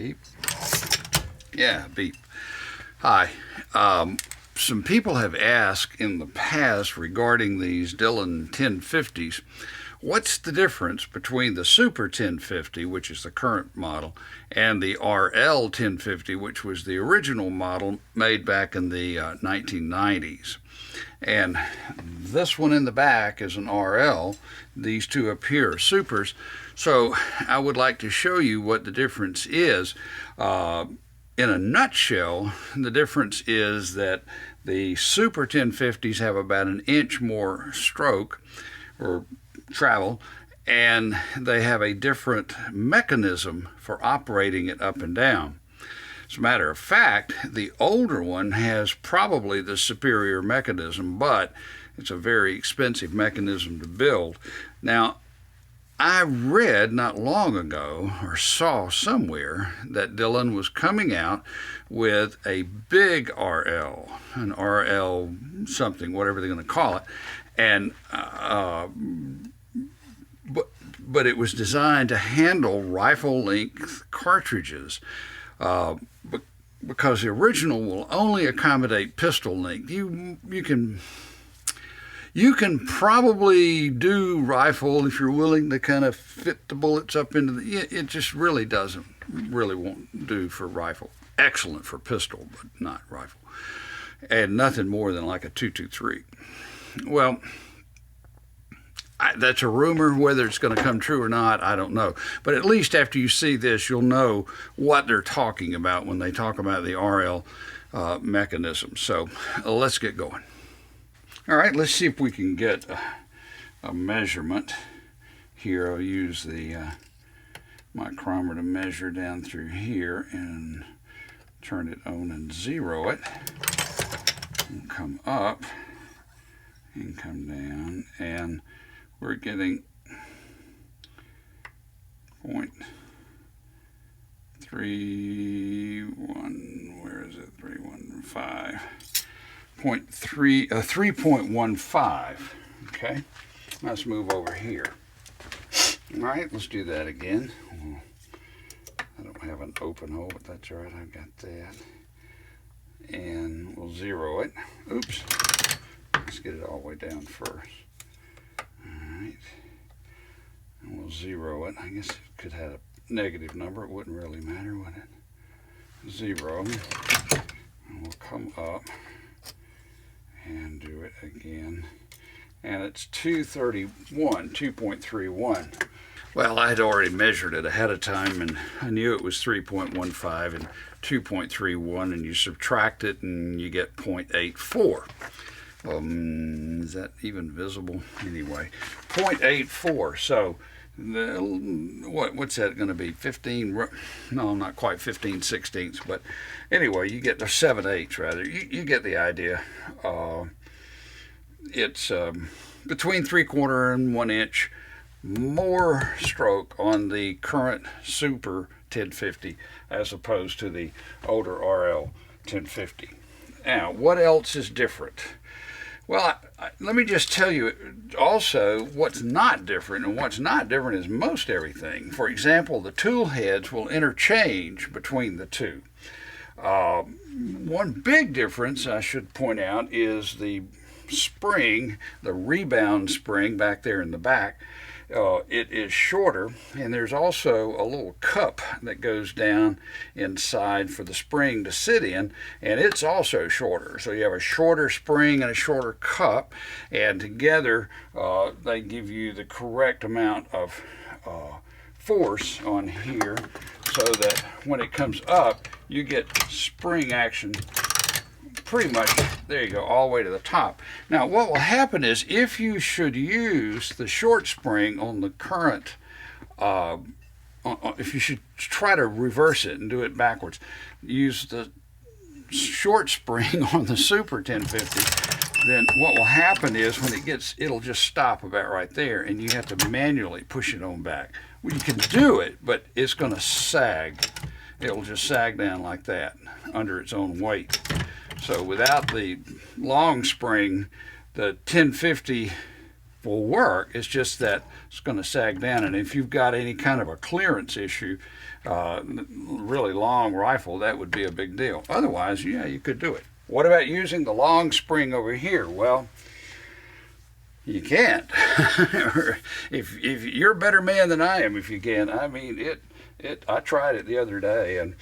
Beep. Yeah, beep. Hi. Some people have asked in the past regarding these Dillon 1050s, what's the difference between the Super 1050, which is the current model, and the RL 1050, which was the original model made back in the 1990s. And this one in the back is an RL. These two up here are Supers. So I would like to show you what the difference is. In a nutshell, the difference is that the Super 1050s have about an inch more stroke or travel, and they have a different mechanism for operating it up and down. As a matter of fact, the older one has probably the superior mechanism, but it's a very expensive mechanism to build. Now, I read not long ago, or saw somewhere, that Dillon was coming out with a big RL, an RL something, whatever they're going to call it, and but it was designed to handle rifle-length cartridges, because the original will only accommodate pistol length. You can probably do rifle if you're willing to kind of fit the bullets up into the... It just really won't do for rifle. Excellent for pistol, but not rifle. And nothing more than like a 223. Well, that's a rumor. Whether it's going to come true or not, I don't know. But at least after you see this, you'll know what they're talking about when they talk about the RL mechanism. So let's get going. All right, let's see if we can get a measurement here. I'll use the micrometer to measure down through here and turn it on and zero it. And come up and come down, and we're getting 0.31, where is it? 315. 3.15. Okay, let's move over here. All right, let's do that again. I don't have an open hole, but that's all right. I've got that. And we'll zero it. Oops. Let's get it all the way down first. All right. And we'll zero it. I guess it could have a negative number. It wouldn't really matter, would it? Zero. And we'll come up and do it again, and it's 2.31. Well, I had already measured it ahead of time, and I knew it was 3.15 and 2.31, and you subtract it and you get 0.84. Is that even visible? Anyway, 0.84. So what's that going to be? 15? No, not quite 15 sixteenths, but anyway, you get the 7/8 rather. You get the idea. It's between 3/4 and 1 inch more stroke on the current Super 1050 as opposed to the older RL 1050. Now, what else is different? Well, let me just tell you also what's not different, and what's not different is most everything. For example, the tool heads will interchange between the two. One big difference I should point out is the spring, the rebound spring back there in the back. It is shorter, and there's also a little cup that goes down inside for the spring to sit in, and it's also shorter. So you have a shorter spring and a shorter cup, and together they give you the correct amount of force on here, so that when it comes up, you get spring action pretty much, there you go, all the way to the top. Now, what will happen is if you should use the short spring on the current, if you should try to reverse it and do it backwards, use the short spring on the Super 1050, then what will happen is when it'll just stop about right there, and you have to manually push it on back. Well, you can do it, but it's going to sag. It'll just sag down like that under its own weight. So without the long spring, the 1050 will work. It's just that it's going to sag down, and if you've got any kind of a clearance issue, really long rifle, that would be a big deal. Otherwise, yeah, you could do it. What about using the long spring over here? Well, you can't. if you're a better man than I am, if you can. I mean, I tried it the other day, and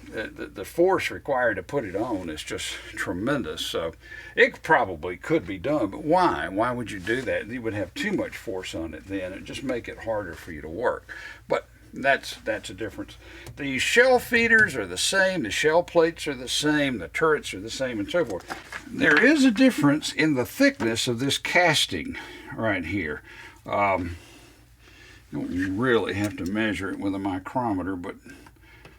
the force required to put it on is just tremendous. So it probably could be done, but why? Why would you do that? You would have too much force on it then. It'd just make it harder for you to work. But that's a difference. The shell feeders are the same, the shell plates are the same, the turrets are the same, and so forth. There is a difference in the thickness of this casting right here. You don't really have to measure it with a micrometer, but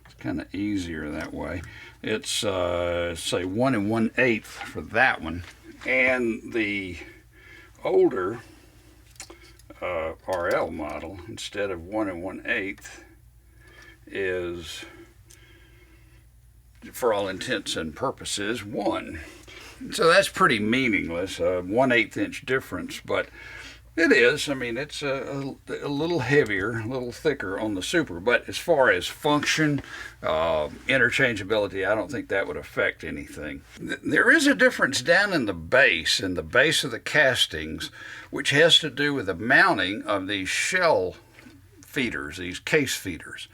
it's kind of easier that way. It's say 1 1/8 for that one, and the older RL model, instead of 1 1/8, is, for all intents and purposes, 1. So that's pretty meaningless, a 1/8 inch difference, but it is. I mean, it's a little heavier, a little thicker on the Super, but as far as function, interchangeability, I don't think that would affect anything. There is a difference down in the base of the castings, which has to do with the mounting of these shell feeders, these case feeders.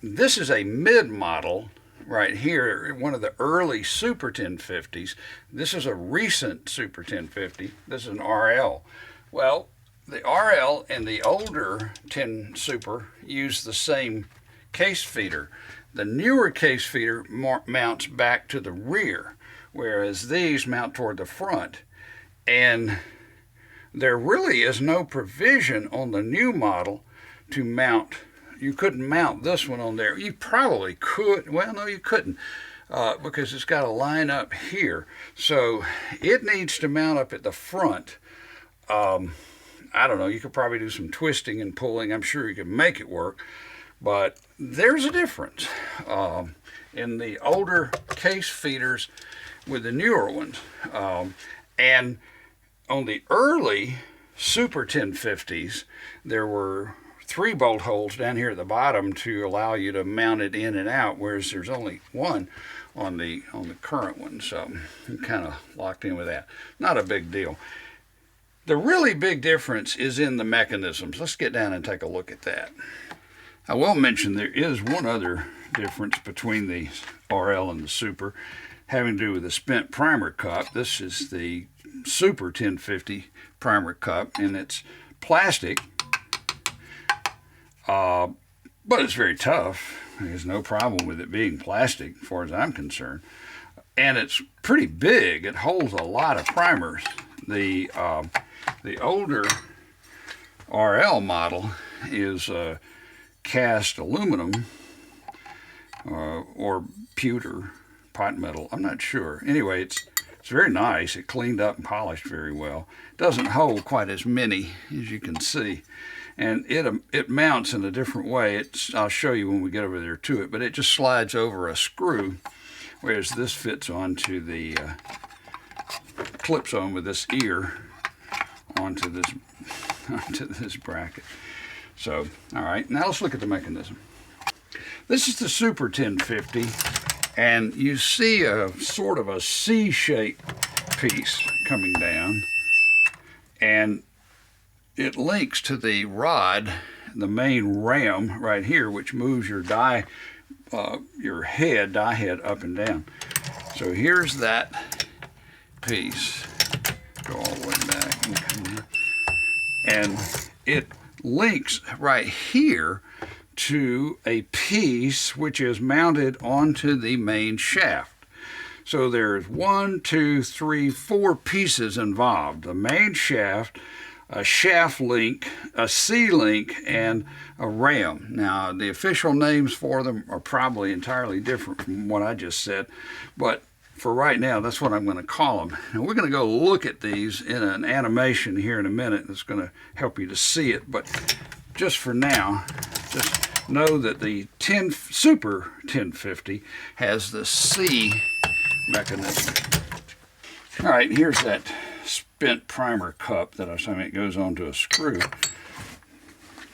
This is a mid-model right here, one of the early Super 1050s. This is a recent Super 1050. This is an RL. Well, the RL and the older 10 Super use the same case feeder. The newer case feeder mounts back to the rear, whereas these mount toward the front. And there really is no provision on the new model to mount. You couldn't mount this one on there. You probably could. Well, no, you couldn't, because it's got to line up here. So it needs to mount up at the front. I don't know. You could probably do some twisting and pulling. I'm sure you could make it work. But there's a difference in the older case feeders with the newer ones. And on the early Super 1050s, there were 3 bolt holes down here at the bottom to allow you to mount it in and out, whereas there's only 1 on the current one. So I'm kind of locked in with that. Not a big deal. The really big difference is in the mechanisms. Let's get down and take a look at that. I will mention there is one other difference between the RL and the Super, having to do with the spent primer cup. This is the Super 1050 primer cup, and it's plastic. But it's very tough. There's no problem with it being plastic as far as I'm concerned. And it's pretty big. It holds a lot of primers. The older RL model is cast aluminum or pewter, pot metal. I'm not sure. Anyway, it's very nice. It cleaned up and polished very well. It doesn't hold quite as many, as you can see. And it mounts in a different way. I'll show you when we get over there to it, but it just slides over a screw, whereas this fits onto the, clips on with this ear onto this bracket. So, all right, now let's look at the mechanism. This is the Super 1050, and you see a sort of a C-shaped piece coming down, and it links to the rod, the main ram right here, which moves your die head up and down. So here's that piece. Go all the way back. And it links right here to a piece which is mounted onto the main shaft. So there's 1, 2, 3, 4 pieces involved. The main shaft, a shaft link, a C-link, and a ram. Now, the official names for them are probably entirely different from what I just said, but for right now, that's what I'm going to call them. And we're going to go look at these in an animation here in a minute that's going to help you to see it, but just for now, just know that the Super 1050 has the C mechanism. All right, here's that spent primer cup that I was saying it goes onto a screw.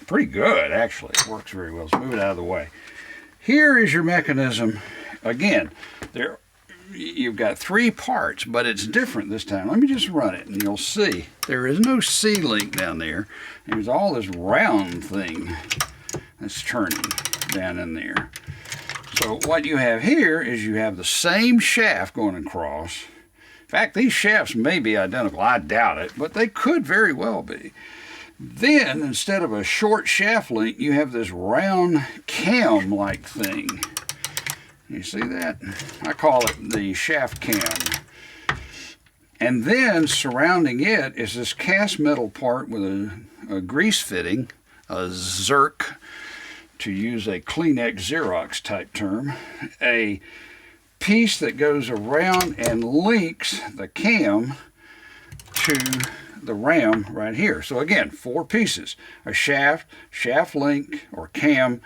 Pretty good, actually. It works very well. Let's move it out of the way. Here is your mechanism. Again, you've got 3 parts, but it's different this time. Let me just run it, and you'll see. There is no C-link down there. There's all this round thing that's turning down in there. So what you have here is you have the same shaft going across. In fact, these shafts may be identical. I doubt it, but they could very well be. Then, instead of a short shaft link, you have this round cam-like thing. You see that? I call it the shaft cam. And then, surrounding it is this cast metal part with a grease fitting, a Zerk, to use a Kleenex Xerox type term, a piece that goes around and links the cam to the ram right here. So again, 4 pieces: a shaft link or cam,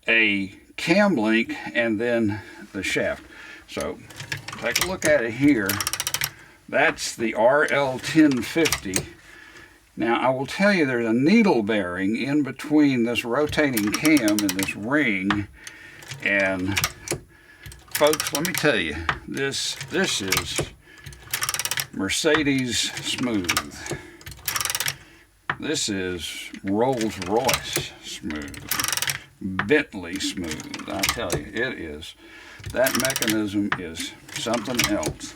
a cam link, and then the shaft. So take a look at it here. That's the RL 1050. Now I will tell you there's a needle bearing in between this rotating cam and this ring, and folks, let me tell you, this is Mercedes smooth. This is Rolls-Royce smooth. Bentley smooth. I tell you, it is. That mechanism is something else.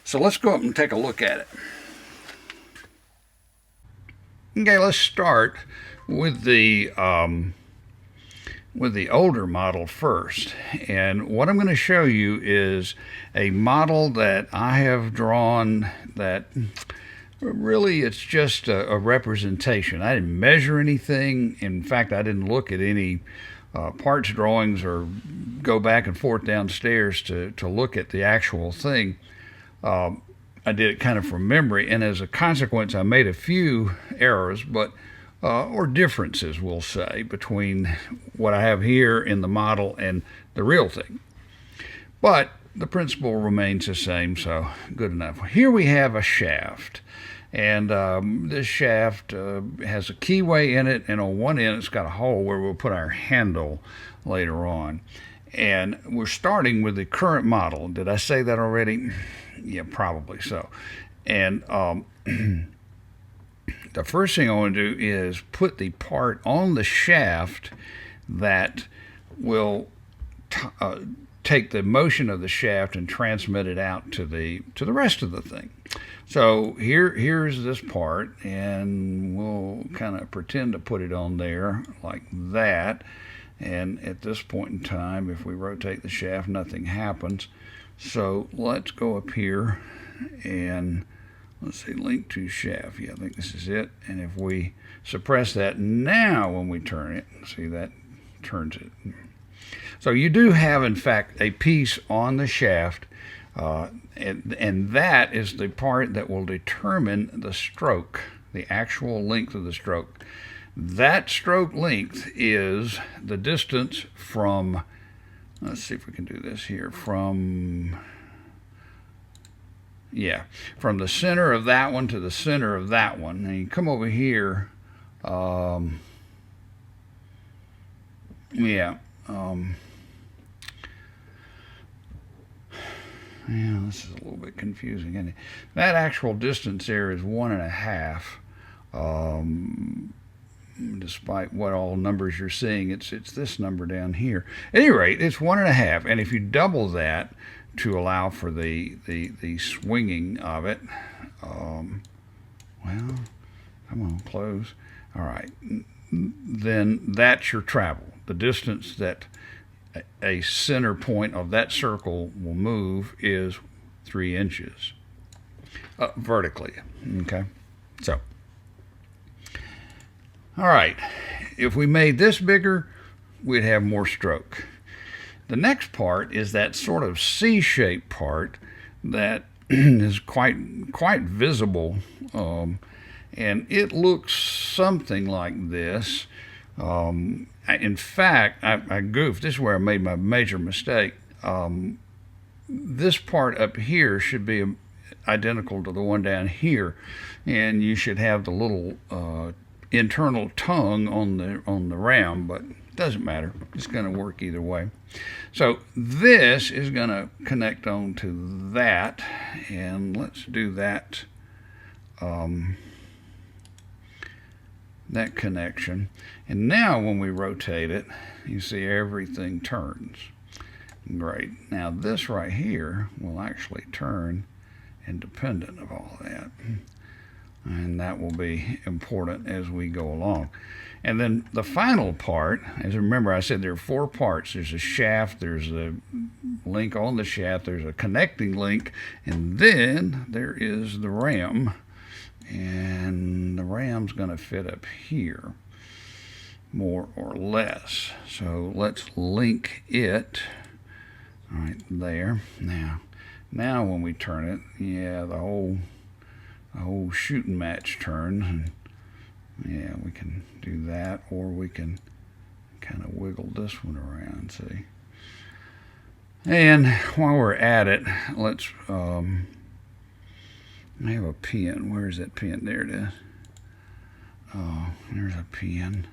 So let's go up and take a look at it. Okay, let's start with the older model first. And what I'm going to show you is a model that I have drawn that really it's just a representation. I didn't measure anything. In fact, I didn't look at any parts drawings or go back and forth downstairs to look at the actual thing. I did it kind of from memory, and as a consequence, I made a few errors, but or differences, we'll say, between what I have here in the model and the real thing. But the principle remains the same, so good enough. Here we have a shaft, and this shaft has a keyway in it, and on one end it's got a hole where we'll put our handle later on. And we're starting with the current model. Did I say that already? Yeah, probably so. And the first thing I want to do is put the part on the shaft that will take the motion of the shaft and transmit it out to the rest of the thing. So here's this part, and we'll kind of pretend to put it on there like that. And at this point in time, if we rotate the shaft, nothing happens. So let's go up here and let's see, link to shaft. Yeah, I think this is it. And if we suppress that now when we turn it, see, that turns it. So you do have, in fact, a piece on the shaft, and that is the part that will determine the stroke, the actual length of the stroke. That stroke length is the distance from, let's see if we can do this here, from the center of that one to the center of that one. And you come over here, this is a little bit confusing, isn't it? That actual distance there is 1.5. Despite what all numbers you're seeing, it's this number down here. At any rate, it's 1.5, and if you double that to allow for the swinging of it, well, come on, close. All right, then that's your travel. The distance that a center point of that circle will move is 3 inches vertically. Okay, so. All right, if we made this bigger, we'd have more stroke. The next part is that sort of C-shaped part that is quite visible, and it looks something like this. In fact, I goofed. This is where I made my major mistake. This part up here should be identical to the one down here, and you should have the little internal tongue on the ram, but it doesn't matter. It's going to work either way. So this is going to connect on to that, and let's do that that connection. And now when we rotate it, you see everything turns. Great. Now this right here will actually turn independent of all that, and that will be important as we go along. And then the final part, as remember I said there are 4 parts. There's a shaft, there's a link on the shaft, there's a connecting link, and then there is the ram. And the ram's going to fit up here, more or less. So let's link it right there. Now when we turn it, yeah, the whole shooting match turns. And yeah, we can do that, or we can kind of wiggle this one around, see. And while we're at it, let's I have a pin. Where's that pin? There it is. Oh, there's a pin.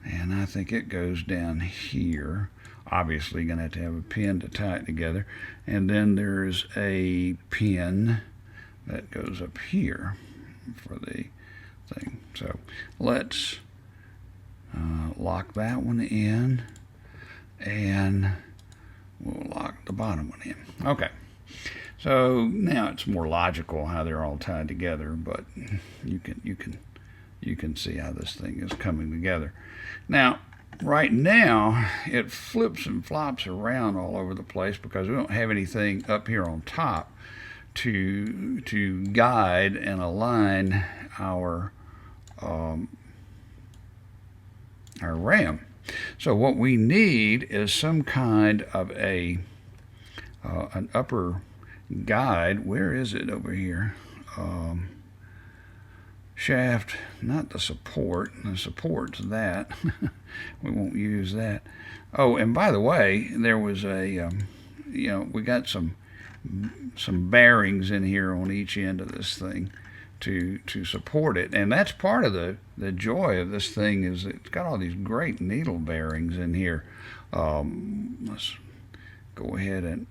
And I think it goes down here. Obviously, going to have a pin to tie it together. And then there's a pin that goes up here for the thing. So let's lock that one in, and we'll lock the bottom one in. Okay. So now it's more logical how they're all tied together, but you can see how this thing is coming together. Now, right now, it flips and flops around all over the place because we don't have anything up here on top to guide and align our ram. So what we need is some kind of an upper guide. Where is it over here? Shaft, not the support. The support's that. We won't use that. Oh, and by the way, there was a we got some bearings in here on each end of this thing to support it, and that's part of the joy of this thing, is it's got all these great needle bearings in here. Let's go ahead and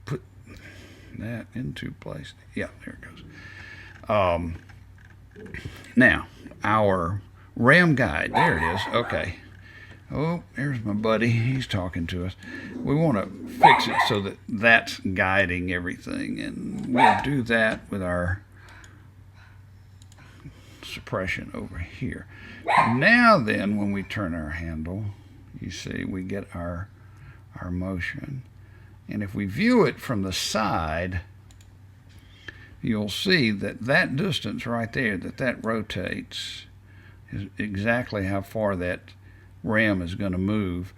put that into place. Yeah, there it goes. Now, our ram guide, there it is. Okay. Oh, there's my buddy. He's talking to us. We want to fix it so that that's guiding everything, and we'll do that with our suppression over here. Now then, when we turn our handle, you see we get our motion. And if we view it from the side, you'll see that that distance right there, that rotates, is exactly how far that ram is going to move.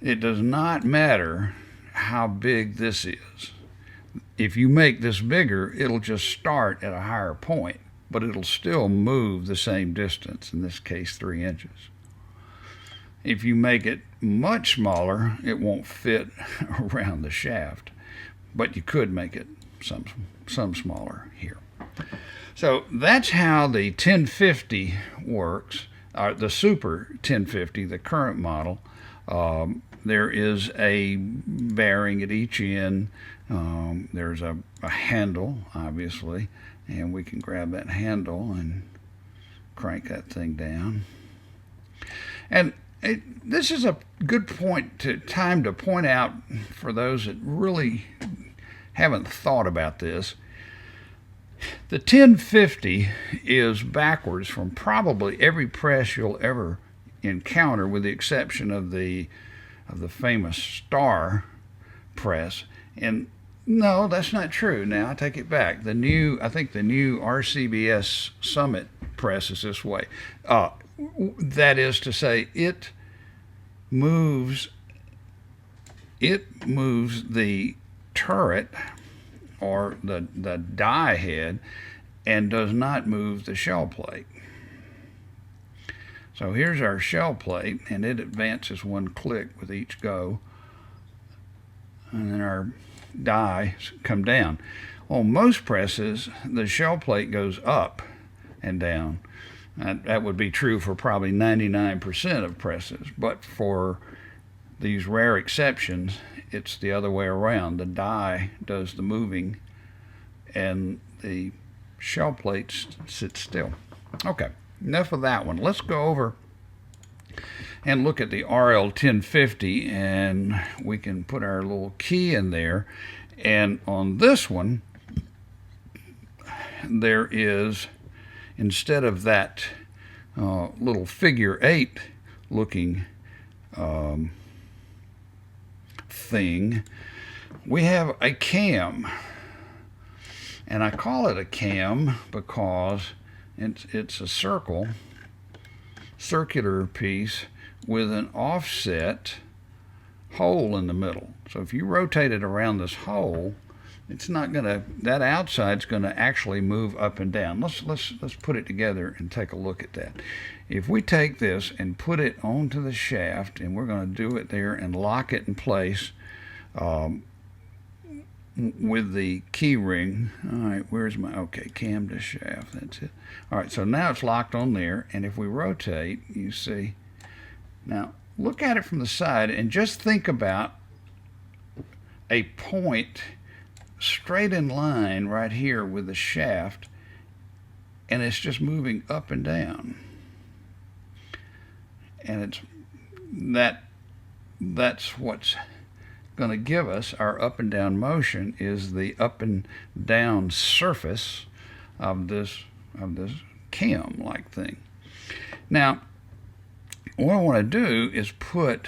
It does not matter how big this is. If you make this bigger, it'll just start at a higher point, but it'll still move the same distance, in this case 3 inches. If you make it much smaller, it won't fit around the shaft, but you could make it some smaller here. So that's how the 1050 works, the Super 1050, the current model. There is a bearing at each end. There's a handle, obviously, and we can grab that handle and crank that thing down. And this is a good time to point out, for those that really haven't thought about this, the 1050 is backwards from probably every press you'll ever encounter, with the exception of the famous Star press. And no, that's not true. Now I take it back. I think the new RCBS Summit press is this way. That is to say, it moves the turret, or the die head, and does not move the shell plate. So here's our shell plate, and it advances 1 click with each go. And then our die come down. On most presses, the shell plate goes up and down. That would be true for probably 99% of presses, but for these rare exceptions, it's the other way around. The die does the moving and the shell plates sit still. Okay, enough of that one. Let's go over and look at the RL 1050, and we can put our little key in there. And on this one, there is, instead of that little figure 8 looking thing, we have a cam. And I call it a cam because it's a circular piece with an offset hole in the middle. So if you rotate it around this hole, it's not gonna, that outside's gonna actually move up and down. Let's put it together and take a look at that. If we take this and put it onto the shaft, and we're gonna do it there and lock it in place with the key ring. All right, where's my, okay, cam to shaft, that's it. All right, so now it's locked on there, and if we rotate, you see, now look at it from the side and just think about a point straight in line right here with the shaft, and it's just moving up and down. And it's that's what's going to give us our up and down motion, is the up and down surface of this cam like thing. Now what I want to do is put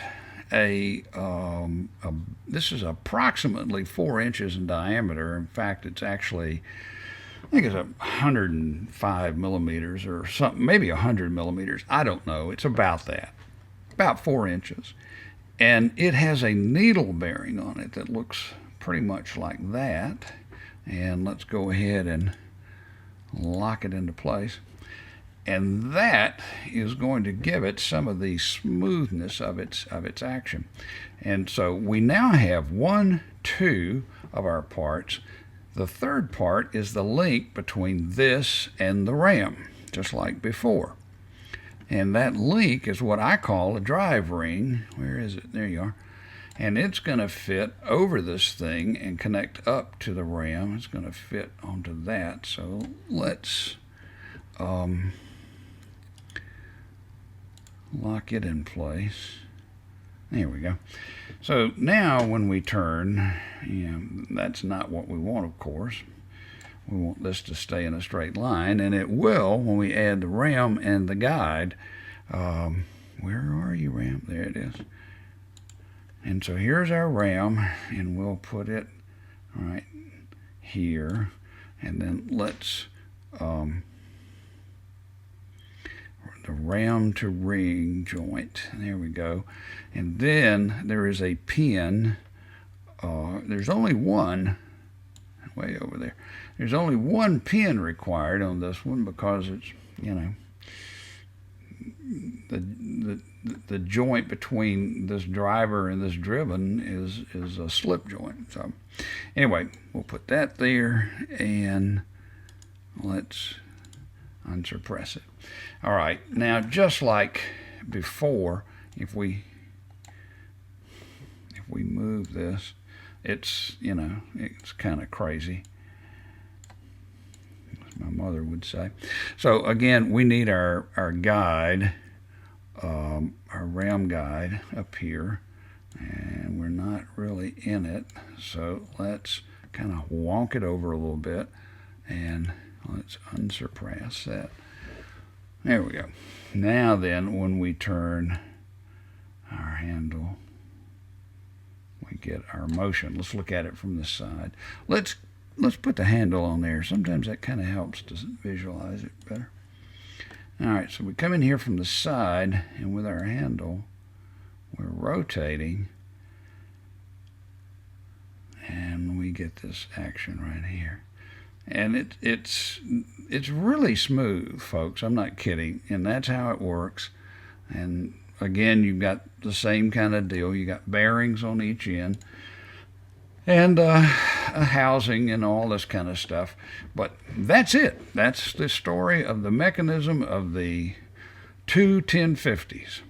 this is approximately 4 inches in diameter. In fact, it's actually, I think it's 105 millimeters or something, maybe 100 millimeters. I don't know. It's about that, about 4 inches. And it has a needle bearing on it that looks pretty much like that. And let's go ahead and lock it into place. And that is going to give it some of the smoothness of its action. And so we now have 1, 2 of our parts. The third part is the link between this and the ram, just like before. And that link is what I call a drive ring. Where is it? There you are. And it's going to fit over this thing and connect up to the ram. It's going to fit onto that. So let's lock it in place. There we go. So now when we turn, that's not what we want, of course. We want this to stay in a straight line, and it will when we add the ram and the guide. Where are you, ram? There it is. And so here's our ram, and we'll put it right here, and then let's the ram to ring joint. There we go. And then there is a pin. There's only one way over there. There's only one pin required on this one because it's, the joint between this driver and this driven is a slip joint. So anyway, we'll put that there, and let's unsuppress it. All right, now just like before, if we move this, it's it's kind of crazy, as my mother would say. So again, we need our guide, our ram guide up here, and we're not really in it. So let's kind of wonk it over a little bit, and let's unsuppress that. There we go. Now then, when we turn our handle, we get our motion. Let's look at it from the side. Let's put the handle on there. Sometimes that kind of helps to visualize it better. All right, so we come in here from the side, and with our handle, we're rotating, and we get this action right here. And it's really smooth, folks. I'm not kidding. And that's how it works. And again, you've got the same kind of deal. You got bearings on each end. and housing and all this kind of stuff. But that's it. That's the story of the mechanism of the two 1050s.